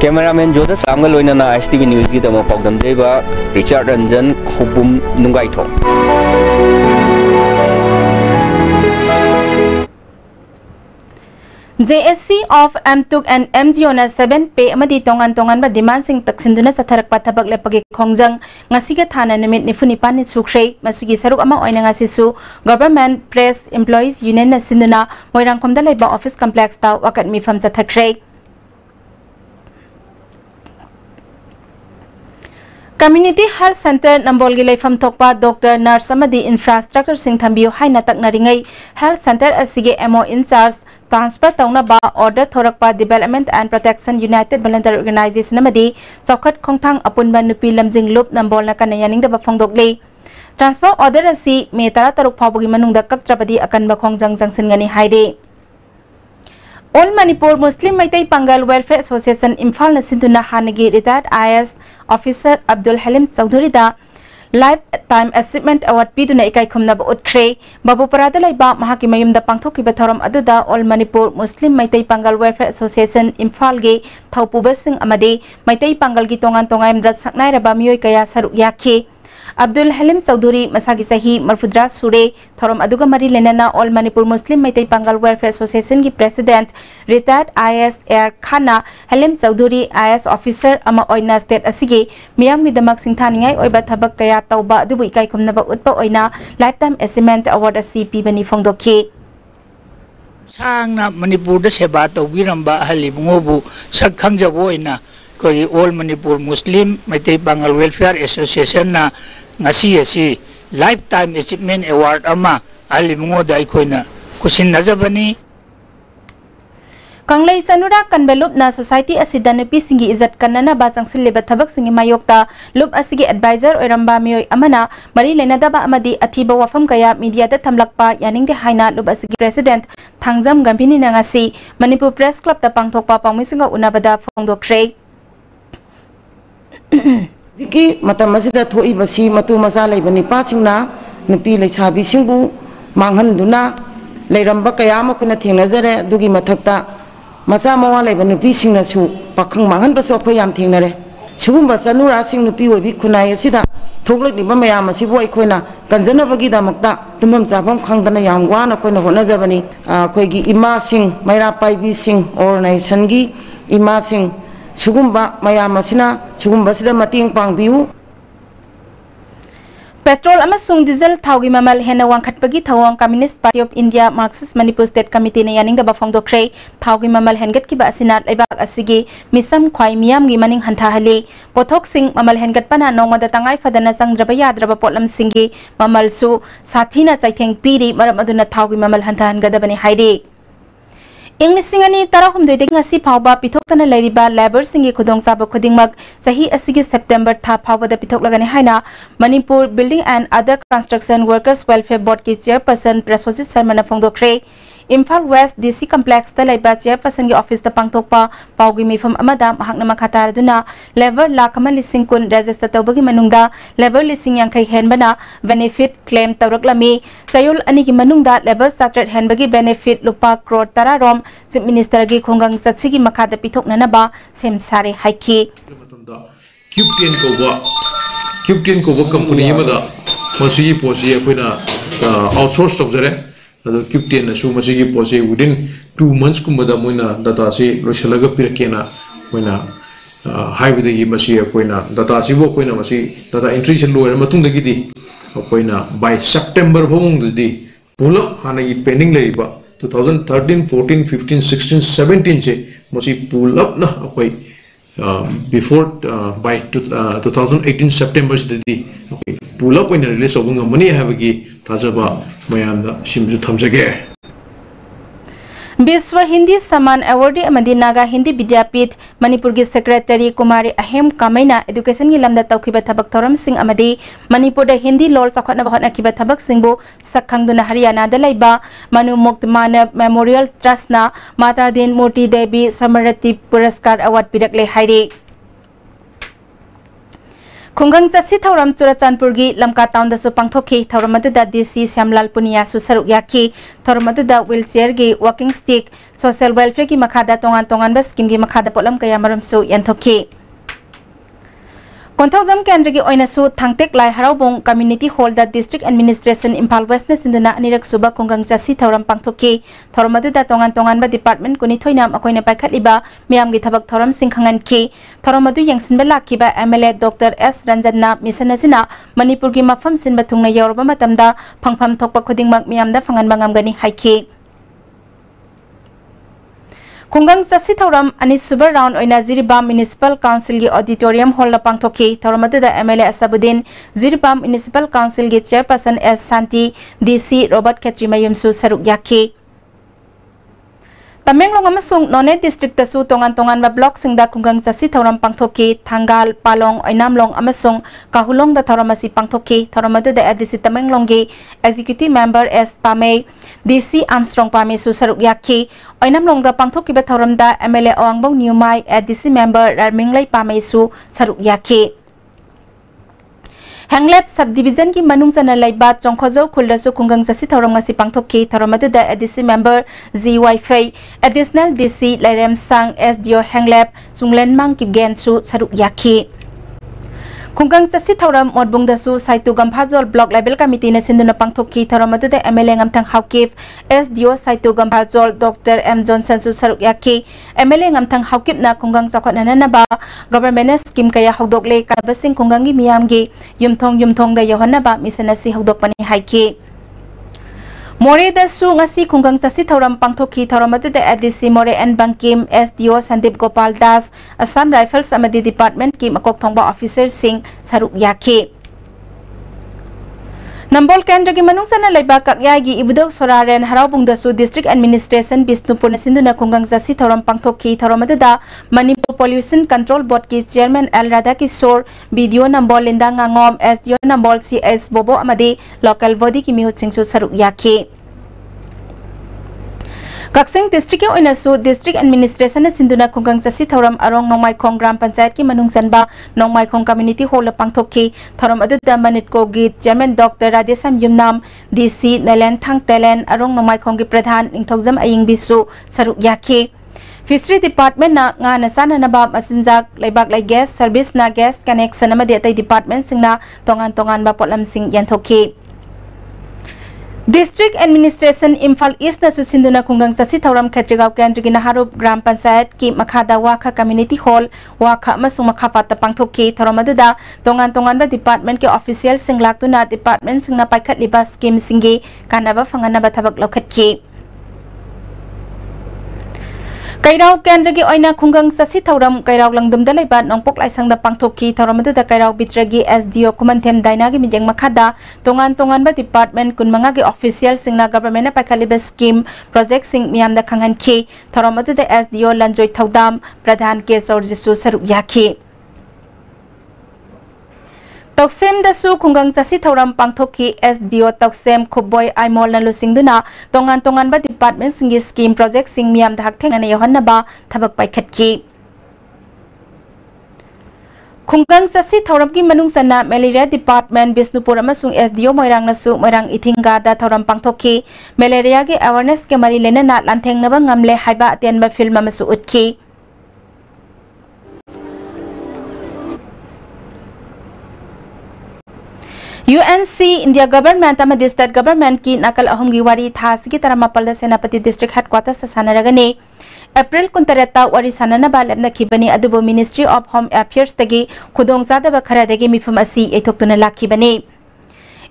कैमरामैन जोधा सामगा लोइना एसटीवी न्यूज की दमो पाउदम देबा रिचर्ड रंजन खुबुम नुंगाइथो JSC of M2 and MGO na 7 pe amadi tongan tongan ba demand sing taksinduna sa tharak pathabak lepagi khongjang ngasiga thana numit ni funipan ni sukrei masugi saruk ama oina ngasisu government press employees union na sinduna moirangkhomda laiba office complex ta wakat mi fam cha thakrei Community Health Center Nambolgi Leifam Tokpa Dr. Nurse Amadi Infrastructure Sing Thambiu Haina Taknaringai Health Center Asige MO in charge transfer tauna ba order thorakpa Development and Protection United Voluntary Organization Amadi Chokhat Khongthang Apunba Nupi Lamjing Loop Nambol na kanayaning da bafongdokle transfer order asi me tara taruk phawbugi manungda kaktrabadi akan bakhong jangjangsin ngani haide All Manipur Muslim Maitai Pangal Welfare Association Imphal na sinduna hanagi retired IS Officer Abdul Halim Chaudhuri da Lifetime Achievement Award piduna ikai khumna ba utkre babu parada laiba mahaki mayumda pangthokiba thoram aduda All Manipur Muslim Maitai Pangal Welfare Association Imphal ge thaupuba sing amade Maitai Pangal gi tongan tongaim drat saknai raba miyoi kaya saruk yakhi Abdul Halim Chaudhuri masagi sahi marfudra sure thorom aduga mari lenana All Manipur Muslim Maitai Pangal Welfare Association ki President retired IS Air Khana Halim Chaudhuri IS Officer ama oina state asigi miyam gi damak singthaningai oiba thabak kaya tauba adubu ikai khumnaba utpa oina Lifetime Achievement Award asi pibani phongdokhi Sangna Manipur da seba tawbiramba halibungobu sakhangjabo oina koi All Manipur Muslim Maitai Pangal Welfare Association na ngasi asi Lifetime Achievement Award ama alimungo da ikoina kusin najabani Kanglai sanura kanbelup na society asida nupi singi izat kanana ba jangsil leba thabak singi mayokta lup asigi advisor oiramba miyoi amana mari lenadaba amadi athiba wafam kaya media da thamlakpa yaningde haina lup asigi president thangjam gambini nangasi Manipur Press Club ta pangthokpa pangmisinga unabada phongdokre Ziki matamasida thoi basi matu masala ibani pasingna nupi leisabi singbu manghanduna leiramba kaya ma kuna thengnajare dugi mathakta masa mawa leiba nupi singna su pakhang manghan baso khoi yam thengnare sugumba sanura sing nupi obi khunai asida thoglak liba mayam asibo ikhoina kanjana bagi damakta tumam chapam khangdana yam wana khoina honajabani khoigi ima sing maira paibi sing organization gi ima sing Sugumba mayamasina sugumba sida mating pangbiu Petrol amasung diesel thaugi mamal hena wangkhatpagi thawang Communist Party of India Marxist Manipur State Committee na yaning da bafongdokre thaugi mamal hengat ki ba asinat laibak asigi misam khwai miyam gi maning hantha hali pothok sing mamal hengat pana nongmada tangai fadana sangdraba yadraba potlam singi mamal su sathina chaitheng piri maram aduna thaugi mamal hantha hangadabani haide Inglisingani tarahum doidek ngasi phawba pithoktana lairiba labor singi khudong chaba khudingmak sahi asigi September tha phawba da pithok lagani haina Manipur Building and Other Construction Workers Welfare Board ki chairperson Prasojit Sharma na phongdokre Imphal West DC Complex da laiba chairperson gi office da pangthokpa pawgi mifam amada mahakna makhatar duna level lakama lising kun register tawbagi manungda level lising yang kai henbana benefit claim tawraklami sayul ani gi manungda level started henbagi benefit lupa crore tararom Chief Minister gi khongang satsigi makhada pithokna naba semsare haiki Cubetian ko company amada masi posi akoina outsource tawjare Cubetian na su masigi pose within 2 months kumada moina data se loisalaga pirakena moina haibida gi masi akoina data sibo koina masi data entry se loira matung dagi di akoina by September bomung di pull hana gi pending leiba 2013 14 15 16 17 se masi pull up na akoi before by 2018 September di pull up in release obunga money habagi tajaba mayamda simju thamjage Biswa Hindi Saman Awardee amadi Naga Hindi Vidyapith Manipur gi Secretary Kumari Ahem Kamaina Education gi lamda tawkhiba thabak thoram sing amadi Manipur da Hindi lol chakhotna bahotna kiba thabak singbu sakhangduna Haryana da laiba Manu Mukt Manav Memorial Trust na Mata Din Murti Devi Samarati Puraskar Award pidakle haire Khunggang Jatsi Thauram Churachandpur gi Lamka Town da su pangthokhi Thauram aduda DC Syamlal Punia su saruk yakhi Thauram aduda wheelchair gi walking stick social welfare gi makhada tongan ba scheme gi makhada polam kaya maram su yanthokhi Konthawjam Kendra gi oina su thangtek lai haraubong community hall da district administration Imphal West na sinduna anirak suba Khunggang Jatsi Thauram pangthokhi Thauram aduda tongan ba department kuni thoinam akoina paikhatliba miyam gi thabak thoram singkhangan ki Thauram adu yangsinba lakhiba MLA Dr S Ranjanna mission asina Manipur gi mafam sinba thungna yawrba matamda phangpham thokpa khudingmak miyamda phangan bangam gani haiki Khungang Sasi Thoram ani Super Round oina Ziribam Municipal Council gi Auditorium Hall la pangthoki thoramadu da MLA Asabudin Ziribam Municipal Council gi Chairperson S Santi DC Robert Khetrimayum su saruk yaki Tamenglong amasung None District tasu tongan ba block singda Khungang Sasi Thoram pangthoki Thangal Palong oinamlong amasung Kahulong da thoramasi pangthoki thoramadu da ADC Tamenglong gi Executive Member S Pame DC Armstrong Pame su saruk yaki oinamlong da pangthoki ba thoram da MLA Oangbong Newmai ADC Member Raminglai Pame su saruk yaki Hanglep subdivision ki manung sana laiba chongkhojo khuldasu Khungang Sasi Thoram ngasi pangthoki thoramadu da ADC Member ZY Fei Additional DC Lairem Sang SDO Hanglep Sunglenmang ki Gensu saruk yaki Khungang Sasi Thoram modbung dasu Saitu Gamphajol Block Level Committee na sinduna pangthoki thoramadu da MLA ngamthang Haukip SDO Saitu Gamphajol Dr. M Johnson su saruk yaki MLA ngamthang Haukip na Khungang Sakhotnana na ba government scheme kaya hawdokle kanabasing Khungang gi miyamgi yumthong da yohanna ba misana si hawdok pani haiki More da su ngasi Khungang Sasi Thoram pangthoki thoramadu da ADC More and Bangkim SDO Sandip Gopal Das Assam Rifles amadi Department ki makok thongba officer sing saruk yaki Nambol Kendra ki manung sana laiba kakyai gi ibudok soraren haraubung da su District Administration Bisnupur na sinduna Khungang Sasi Thoram pangthoki thoramadu da Manipur Pollution Control Board ki Chairman L Radhakishore Video Nambol Linda Ngangom SDO Nambol CS Bobo amadi local body ki mihut sing su saruk yaki Kaksing district ke oinasu district administration na sinduna Khungang Sasi Thoram arong Nongmai Khong Gram Panchayat ki manung sanba Nongmai Khong community hall pangthoki thoram adu da manitko gi Chairman Dr. Radesam Yumnam DC Nalen Thang Telen arong Nongmai Khong gi Pradhan Ingthokjam Aying Bisu saruk yaki Fishery Department na nga nasana na ba masinjak laibak lai gas service na gas connection amadi atay department singna tongan ba potlam sing yanthoki District Administration Imphal East na susinduna Khungang Sasi Thoram Khetrigaw Kendra gi Naharup Gram Panchayat ki Makhada Wakha Community Hall Wakha amasung Makhapata pangthoki thoramadu da tongan ba department ki official sing laktuna department sing na paikhat liba scheme singi kanaba phangana ba thabak lokhatki Kairau Kendra gi oina Khungang Sasi Thoram Kairau langdum da laiba nongpok laisang da pangthoki thoramadu da Kairau bitragi SDO Kumantem Daina gi mijeng makhada tongan ba department kunmanga gi official singna government na pakhaliba scheme project sing miam da khangan ki thoramadu da SDO Lanjoi Thodam Pradhan ke Sorjisu saruk yaki Toksem da su Khungang Sasi Thoram pangthoki SDO Toksem Khuboi Aimol na lusingduna tongan ba department singi scheme project sing miam da haktheng na yohanna ba thabak paikhatki Khungang Sasi Thoram ki manung sana malaria department Bisnupur amasung SDO Moirang na su Moirang Ithinga da Thoram pangthoki malaria ge awareness ke mari lena na lantheng na ba ngamle haiba atian ba film amasu utki UNC India government amadi state government ki nakal ahum gi wari thas ki taramapal da senapati district headquarters sa sanaragani April kuntareta wari sanana ba lepna khibani adubo Ministry of Home Affairs tagi khudong zada ba khara dagi mifum asi ethoktuna lakhibani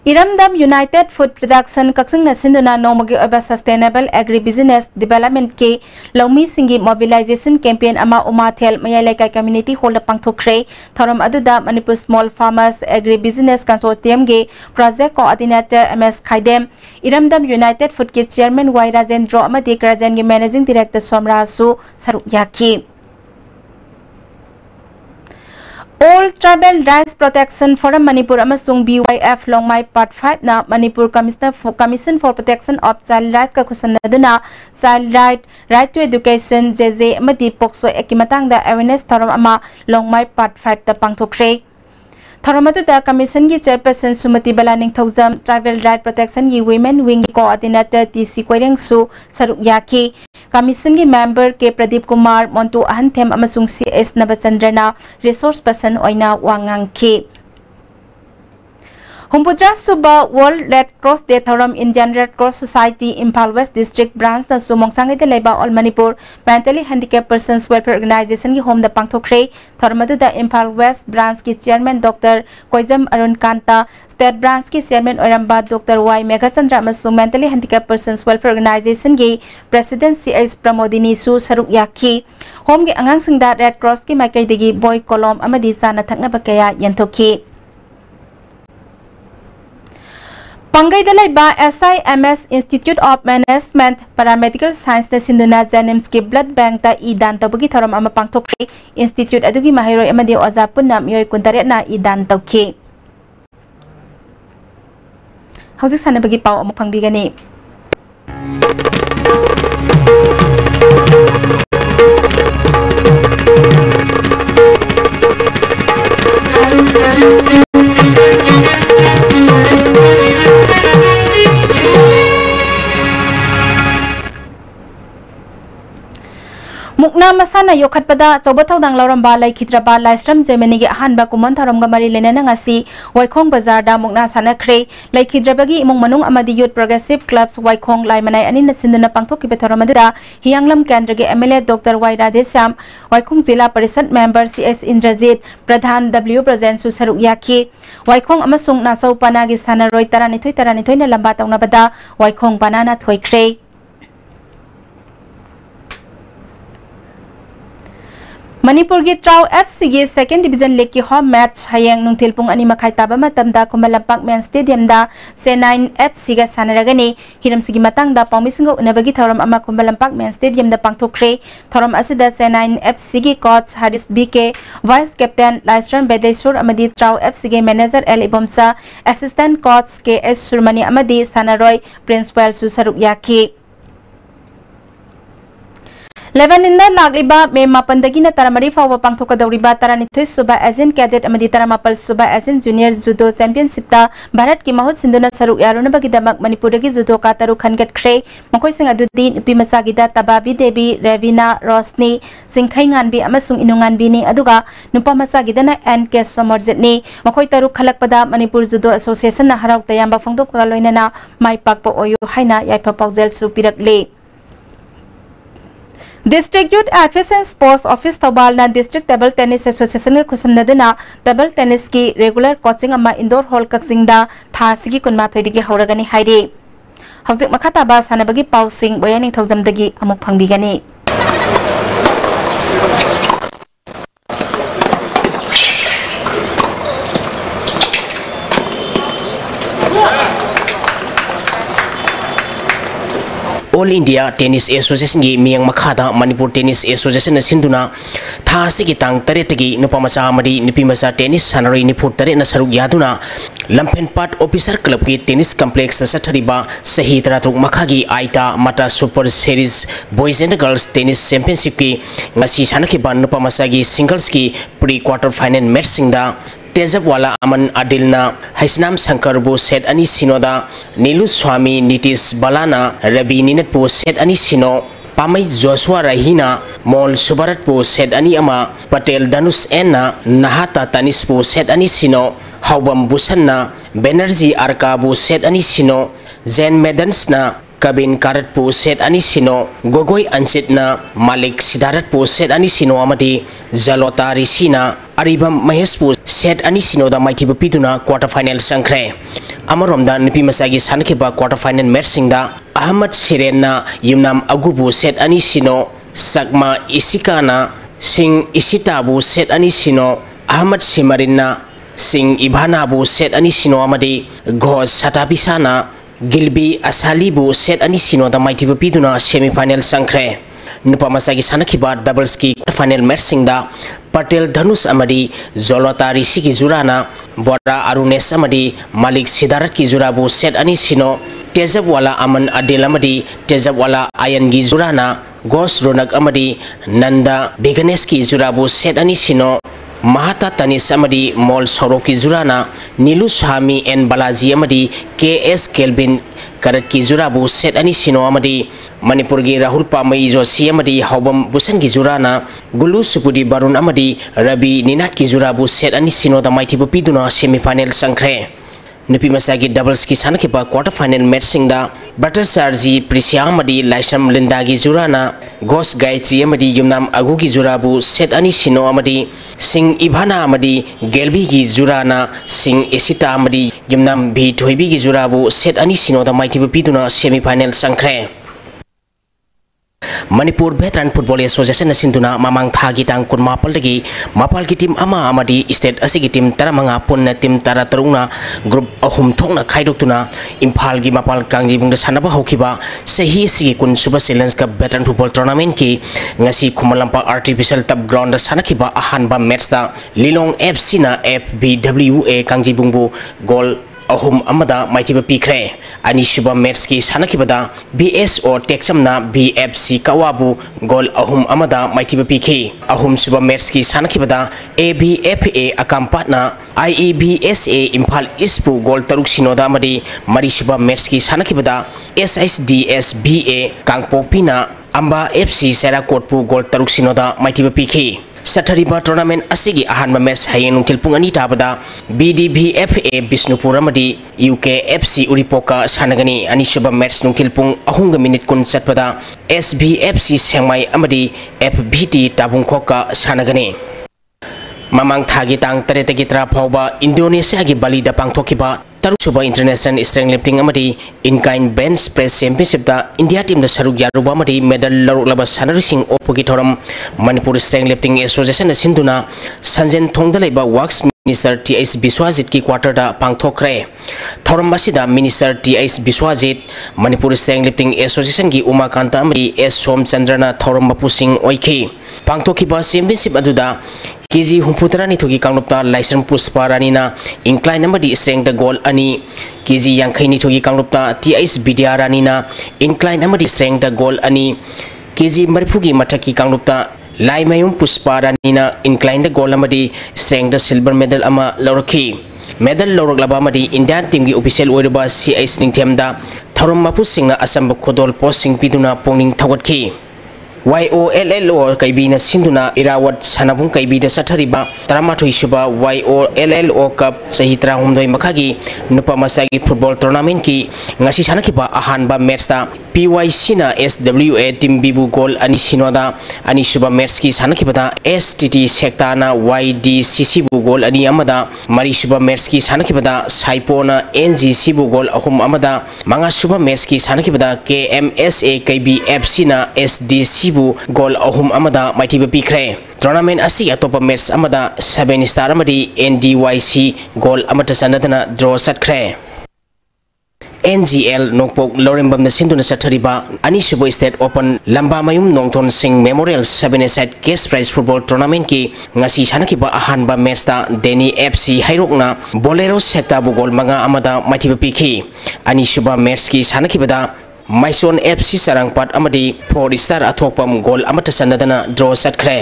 Iramdam United Food Production kaksing na sinduna nomagi oba sustainable agribusiness development ke laumi singi mobilization campaign ama umathel mayalai community hall pangthokre thoram aduda Manipur Small Farmers Agribusiness Consortium ge project coordinator MS Khaidem Iramdam United Food ke chairman Y Rajendra amadi Krajan ge managing director Somrasu saruk yaki All Tribal Rights Protection Forum Manipur amasung BYF Longmai Part 5 na Manipur Commission for Protection of Child Rights ka khusam naduna child right to education JJ amadi pokso ekimatang da awareness thoram ama Longmai Part 5 ta pangthokre thoramatu da commission gi chairperson Sumati Balaning Thojam Tribal Right Protection yi women wing coordinator TC Koireng su saruk yaki commission gi member ke Pradeep Kumar Montu Ahanthem amasung CS Nabachandrana resource person oina wangang ki Humpudra Suba World Red Cross Day Thoram Indian Red Cross Society Impal West District Branch da Sumong Sangai de Leba All Manipur Mentally Handicapped Persons Welfare Organization ki home da Pangthokre Thoramadu da Impal West Branch ki Chairman Dr. Koizam Arun Kanta State Branch ki Chairman Oramba Dr. Y Megachandra Masung Mentally Handicapped Persons Welfare Organization ki President C.S. Pramodini Su Saruk Yaki Home ki Angang Sing da Red Cross ki Maikai digi Boy Kolom Amadi Sana Thakna Bakaya Yantoki Pangai dalai ba SIMS Institute of Management Paramedical Science na sinduna Janims ki blood bank ta idan tabagi thoram ama pangthokre institute adugi mahiroi amadi oza punna miyoi kuntare na idan tawki hauzik sanabagi pau amuk pangbigani Mukna masana yokat pada coba thaudang lauramba lai khitraba laistram Germany gi ahanba kumon tharam ga mari lenana ngasi Waikhong bazar da mukna sana khre lai khidrabagi imong manung amadi youth progressive clubs Waikhong lai manai ani na sinduna pangthok ki betharam da hianglam kendra gi MLA Dr. Y Radhesham Waikhong jila parishad member CS Indrajit Pradhan W Prajen su saruk yaki Waikhong amasung nasau panagi sana roi tarani thoi na lamba tawna bada Waikhong banana thoi khre Manipur gi Trau FC gi second division league ki home match hayang nungthil pung ani makhai taba matamda Kumalampak main stadium da C9 FC ga sanaragani hiram sigi matang da pawmisingo unabagi thoram ama Kumalampak main stadium da pangthokre thoram asida C9 FC gi coach Haris BK vice captain Laistran Bedeshur amadi Trau FC gi manager L Ibomsa assistant coach KS Surmani amadi Sanaroi principal Susaruk Yaki Lebanon lagliba me mapandagi na taramari fawa pangthoka dawriba taranithoi suba agent cadet amadi taramapal suba agent junior judo championship ta Bharat ki mahut sinduna saruk yaruna bagi damak Manipur gi judo ka taru khangat khre makoi sing adudi nupi masagi da Tababi Devi Revina Rosni Singkhai nganbi amasung inungan bini aduga nupa masagi da na NK Somerjet ni makoi taru khalakpada Manipur Judo Association na harau tayamba phangdop ka loinana mai pakpo oyo haina yaipa paujel su pirakle District Youth Affairs and Sports Office Tobal na District Table Tennis Association ke khusamnaduna table tennis ki regular coaching ama indoor hall kaksingda thasigi kunma thoidigi hauragani haire hauzik makhata ba sanabagi pausing boyaning thaujamdagi amuk phangbigani All India Tennis Association gi miyang makhada Manipur Tennis Association na sinduna thasi gi tang taretagi nupamacha amadi nipimasa tennis sanaroi nipur tare na saruk yaduna Lampen Part Officer Club ki tennis complex sa thariba sahi taratuk makhagi Aita Mata Super Series Boys and Girls Tennis Championship ki ngasi sanaki ban nupamacha gi singles ki pre-quarter final match singda Tezabwala Aman Adilna Haisnam Shankar bu set ani sinoda Nilu Swami Nitish Balana Rabi Ninat bu set ani sino Pamai Joshua Rahina Mol Subarat bu set ani ama Patel Danus Enna Nahata Tanis bu set ani sino Haubam Busanna Banerjee Arka bu set ani sino Zen Medans na Kabin Karat bu set ani sino Gogoi Ansit na Malik Sidarat bu set ani sino amati Zalota Risina Aribam Mahespu set ani sino da maiti bapiduna quarter final sangkre amaromda nipi masagi sankheba quarter final match singda Ahmad Sirena Yumnam Agubu set ani sino Sagma Isikana Sing Isitabu set ani sino Ahmad Simarina Sing Ibhanabu set ani sino amadi Ghoz Satabisana Gilbi Asalibu set ani sino da maiti bapiduna semi final sangkre nupa masagi sanakiba doubles ki final match singda Patel Dhanus amadi Zolota Rishi ki jurana Bora Arunes amadi Malik Sidarat ki jurabu set ani sino Tezabwala Aman Adil amadi Tezabwala Ayan ki jurana Gos Ronak amadi Nanda Beganes ki jurabu set ani sino Mahata Tanis amadi Mol Saurok ki jurana Nilu Sami N Balaji amadi KS Kelvin Karat ki jurabu set ani sino amadi Manipur gi Rahul Pamai Joshi amadi Haubam Busan ki jurana Gulu Supudi Barun amadi Rabi Ninat ki jurabu set ani sino da maiti bapiduna semi final sangkre नुपी मसागी doubles की सानखिबा quarter final match सिंगदा बटरसारजी प्रिसियामदी लाइसम लिंदागी जुराना गोस गायत्री अमदी युमनाम अगु की जुराबु सेट अनि सिनो अमदी सिंह इभाना अमदी गेलबी की जुराना सिंह एसिता अमदी युमनाम भी थोइबी की जुराबु सेट अनि सिनो दा माइटिबु पिदुना सेमीफाइनल संख्रे मणिपुर वेटरन फुटबॉल एसोसिएशन सिंधुना ममांग थागी तांग कुनमापल दगी मापल की टीम अमा अमदी स्टेट असि टीम तरमंगा पुन्ना टीम तरा तरुना ग्रुप अहुम थोंगना खाइदोक्तुना इम्फाल की मापल कांगजीबुंग सानबा हौखिबा सही सि कुन सुपर चैलेंज का वेटरन फुटबॉल टूर्नामेंट की ngasi खुमलंपा आर्टिफिशियल टब ग्राउंड दा सानखिबा अहानबा मैच दा लिलोंग एफसी ना एफबीडब्ल्यूए कांगजीबुंगबु गोल अहुम अमदा माइटिबा पिखरे अनिशुबा मैच की सानखिबदा बीएस और टेक्समना बीएफसी कावाबु गोल अहुम अमदा माइटिबा पिखि अहुम सुबा मैच की सानखिबदा एबीएफए अकामपाटना आईईबीएसए इम्फाल ईस्टबु गोल तरुक सिनोदा अमदी मरिशुबा मैच की सानखिबदा एसएसडीएसबीए कांगपोपिना अम्बा एफसी सेराकोटपु गोल तरुक सिनोदा माइटिबा पिखि सथरिबा टूर्नामेंट असिगी अहानबा मैच हयें नुंथिल पुंग अनि ताबदा बीडीबीएफए बिष्णुपुर अमदी यूकेएफसी उरिपोका सानगनी अनिसुबा मैच नुंथिल पुंग 3 मिनिट कुन चटपदा एसबीएफसी सेंगमाई अमदी एफबीटी ताबुंखोका सानगनी ममांग थागी तांग तरेतगी त्रा फावबा इंडोनेशिया की बालीदा पांगथोखिबा तरुसुबा इंटरनेशनल स्ट्रेंग लिफ्टिंग अमदी इन-काइन बेंच प्रेस चैंपियनशिप दा इंडिया टीम दा सरुक यारुबा अमदी मेडल लरुलबा सानरिसिंग ओपोगी थोरम मणिपुर स्ट्रेंग लिफ्टिंग एसोसिएशन सिंधुना संजन थोंगदा लेबा वर्क्स मिनिस्टर टीएस बिस्वाजित की क्वार्टर दा पांगथोखरे थोरम बसिदा minister TS Biswajit Manipur strength lifting association की उमाकांता अमदी एस सोमचंद्रना थोरम बपुसिंग ओइखी पांगथोखिबा चैंपियनशिप अदुदा केजी हुंफुतरा निथुगी कांगलुपता लाइसन पुष्पा रानीना इंक्लाइन नंबरदी स्ट्रेंग द गोल अनि केजी यांखै निथुगी कांगलुपता टीएस विद्या रानीना इंक्लाइन नंबरदी स्ट्रेंग द गोल अनि केजी मरफुगी मथकी कांगलुपता लाइमयुम पुष्पा रानीना इंक्लाइन द गोल अमदी स्ट्रेंग द सिल्वर मेडल अमा लौरखी मेडल लौरगलबा अमदी इंडियन टीम की ऑफिशियल ओइरबा सीएस निंगथेमदा थरम मपुसिंगना असंब खोदोल पोस्टिंग पिदुना पोंगिंग थगतखी YOLLO kaibina sinduna irawat sanabung kaibida sathariba taramathui suba YOLLO cup sahitra humdoi makhagi nupa masagi football tournament ki ngasi sanakiba ahanba match ta PYC na SWA team bibu goal ani sinoda ani suba match ki sanakibada STT sekta na YDCC bu goal ani amada mari suba match ki sanakibada Saipo na NGC bu goal ahum amada manga suba match ki sanakibada KMSA KBFC na SDC goal अहुम अमदा माइटिबा पिखरे tournament असी अतोपा match अमदा 7 star अमदी NDYC goal अमता सनदना ड्रॉ सटखरे NGL नोकपोक लोरेंबम सिंधुना सथरिबा अनिसुबो state open Lambamayum Nongthon Singh memorial 7 side cash prize football tournament की ngasi sanakhiba ahanba match ta Deni FC hairokna Bolero sekta bu goal manga amada maitiba pikhi anisuba match ki sanakibada Maison FC Sarangpat amadi 4 star athokpam goal amata sanadana draw satkre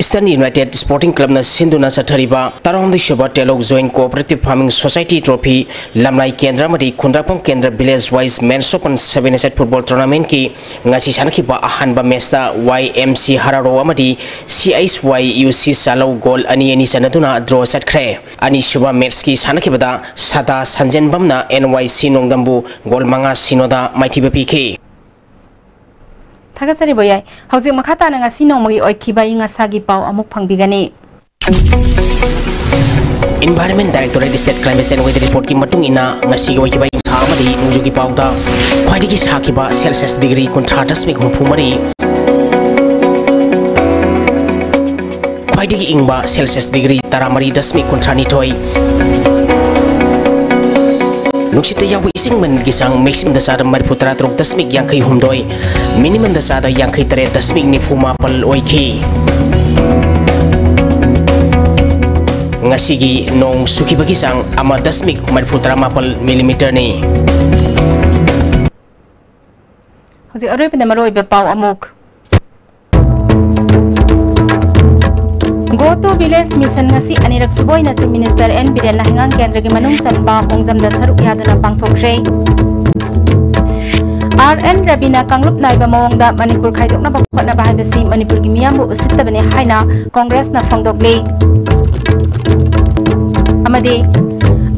Eastern United Sporting Club na sinduna sathariba tarong shoba telok joint cooperative farming society trophy lamlai kendra amadi khundrapam kendra village wise men's open 7 set football tournament ki ngasi sanakhiba ahanba match ta YMC Hararo amadi CSYUC Salo goal ani sanaduna draw satkre ani shuba match ki sanakibada Sada Sanjen Bamna NYC Nongdambu goal manga sinoda maithiba piki Tagasari boyai hauzik makhata na ngasi nongmagi oikhiba inga sagi pau amuk phangbigani Environment Directorate State Climate and Weather Report ki matung ina ngasi gi oikhiba inga amadi nujugi pau da khwaidigi sakhiba Celsius degree 38.3 khwaidigi ingba Celsius degree 13.3 Nuksita yawi ising man gisang maximum dasada mariputara truk dasmik yangkai humdoi minimum dasada yangkai tere dasmik ni fumapal oiki ngasigi nong suki bagisang ama dasmik mariputara mapal millimeter ni Hoji aroi pinamaro ibe pau amuk Go to village mission ngasi anirak suboi na si Minister N Biren na hingang kendra gi manung sanba mongzam da saruk yaduna pangthokre RN Rabina Kanglup naiba mawong da Manipur khaidok na bakhona bahai basi Manipur gi miyambu usittabane haina Congress na phangdokle amadi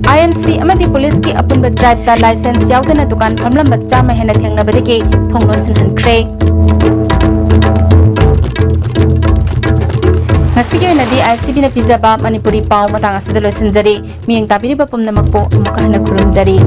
IMC amadi police ki apunba drive ta license yaudana dukan phamlamba chama hena thengna badiki thonglon sin hankre ngasigi nadi ISTV na pizaba Manipuri pau matang asada loisinjari miyeng tabiri ba pumnamakpo amukha hana khurunjari